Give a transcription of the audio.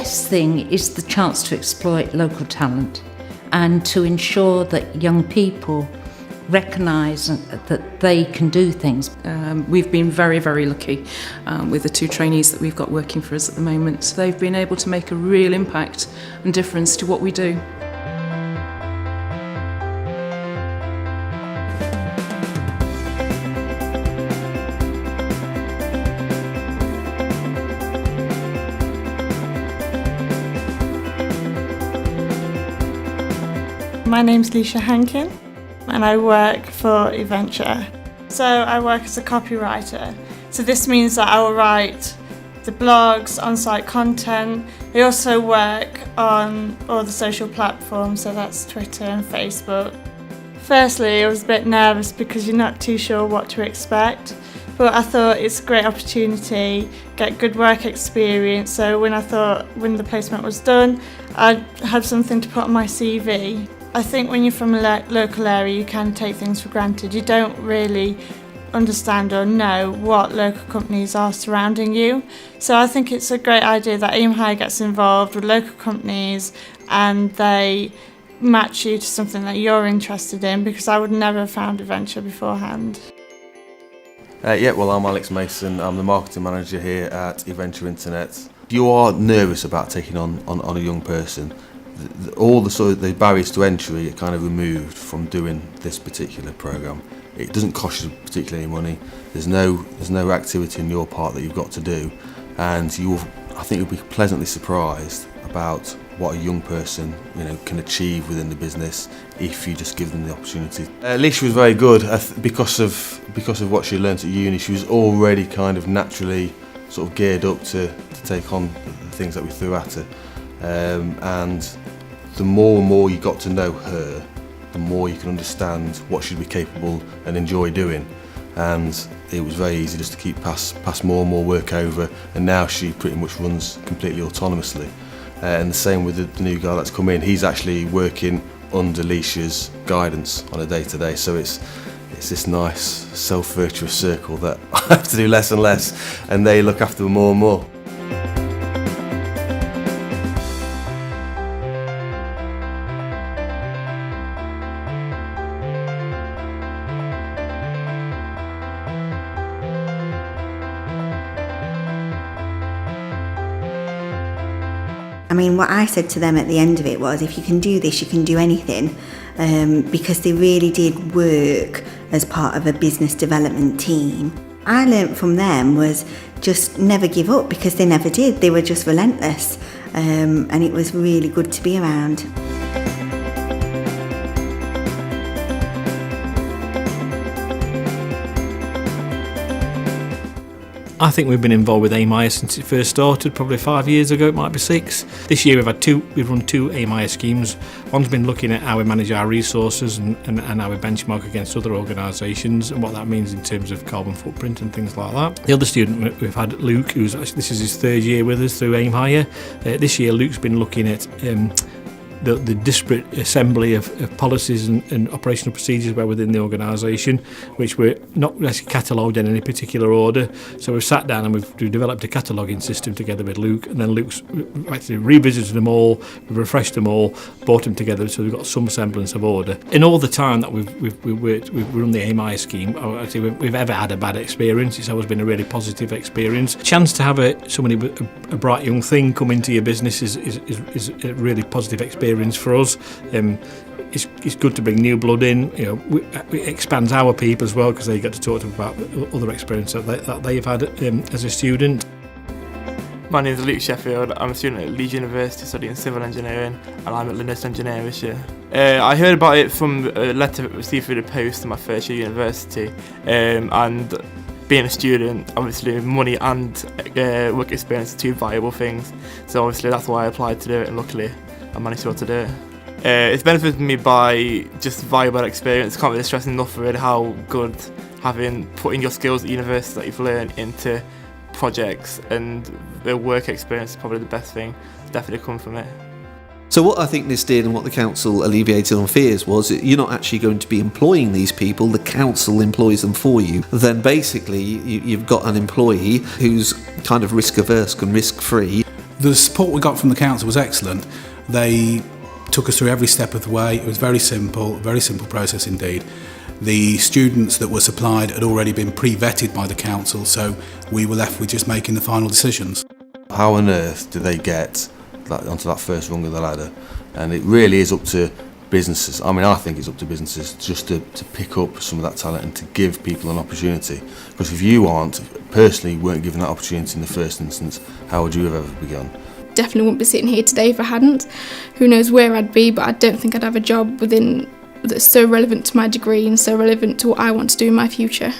best thing is the chance to exploit local talent and to ensure that young people recognise that they can do things. We've been very, very lucky with the 2 trainees that we've got working for us at the moment. So they've been able to make a real impact and difference to what we do. My name's Leisha Hankin and I work for eVenture. So I work as a copywriter. So this means that I will write the blogs, on-site content. I also work on all the social platforms, so that's Twitter and Facebook. Firstly, I was a bit nervous because you're not too sure what to expect, but I thought it's a great opportunity, get good work experience. So when the placement was done, I'd have something to put on my CV. I think when you're from a local area, you can take things for granted. You don't really understand or know what local companies are surrounding you. So I think it's a great idea that Aim Higher gets involved with local companies and they match you to something that you're interested in, because I would never have found eVenture beforehand. Well, I'm Alex Mason. I'm the marketing manager here at eVenture Internet. If you are nervous about taking on a young person, all the barriers to entry are kind of removed from doing this particular programme. It doesn't cost you particularly any money. There's no activity on your part that you've got to do, and I think you'll be pleasantly surprised about what a young person can achieve within the business if you just give them the opportunity. Leisha was very good because of what she learnt at uni. She was already kind of naturally sort of geared up to take on the things that we threw at her. And the more and more you got to know her, the more you can understand what she'd be capable and enjoy doing. And it was very easy just to keep pass more and more work over, and now she pretty much runs completely autonomously. And the same with the new guy that's come in. He's actually working under Leisha's guidance on a day-to-day, so it's this nice self-virtuous circle that I have to do less and less, and they look after me more and more. I mean, what I said to them at the end of it was, if you can do this, you can do anything, because they really did work as part of a business development team. I learnt from them was just never give up, because they never did. They were just relentless, and it was really good to be around. I think we've been involved with Aim Higher since it first started, probably 5 years ago, it might be 6. This year we've run 2 Aim Higher schemes. One's been looking at how we manage our resources and how we benchmark against other organisations and what that means in terms of carbon footprint and things like that. The other student we've had, Luke, this is his 3rd year with us through Aim Higher. This year Luke's been looking at the disparate assembly of policies and operational procedures within the organisation, which were not actually catalogued in any particular order. So we've sat down and we've developed a cataloguing system together with Luke, and then Luke's actually revisited them all, we've refreshed them all, brought them together, so we've got some semblance of order. In all the time that we've run the Aim Higher scheme, we've ever had a bad experience. It's always been a really positive experience. Chance to have somebody with a bright young thing come into your business is a really positive experience for us. It's good to bring new blood in. It expands our peep as well, because they get to talk to them about other experiences that they've had as a student. My name is Luke Sheffield. I'm a student at Leeds University studying civil engineering, and I'm at Linus Engineering this year. I heard about it from a letter received through the post in my first year at university, and being a student, obviously money and work experience are 2 valuable things, so obviously that's why I applied to do it, and luckily I managed to do it. It's benefited me by just valuable experience. Can't really stress enough really how good putting your skills at university that you've learned into projects, and the work experience is probably the best thing that's definitely come from it. So what I think this did, and what the council alleviated on fears, was that you're not actually going to be employing these people, the council employs them for you. Then basically you've got an employee who's kind of risk averse and risk free, The support we got from the council was excellent. They took us through every step of the way. It was very simple process indeed. The students that were supplied had already been pre-vetted by the council, so we were left with just making the final decisions. How on earth do they get onto that first rung of the ladder? And it really is up to businesses. I mean, I think it's up to businesses just to pick up some of that talent and to give people an opportunity. Because if you weren't given that opportunity in the first instance, how would you have ever begun? Definitely wouldn't be sitting here today if I hadn't. Who knows where I'd be, but I don't think I'd have a job that's so relevant to my degree and so relevant to what I want to do in my future.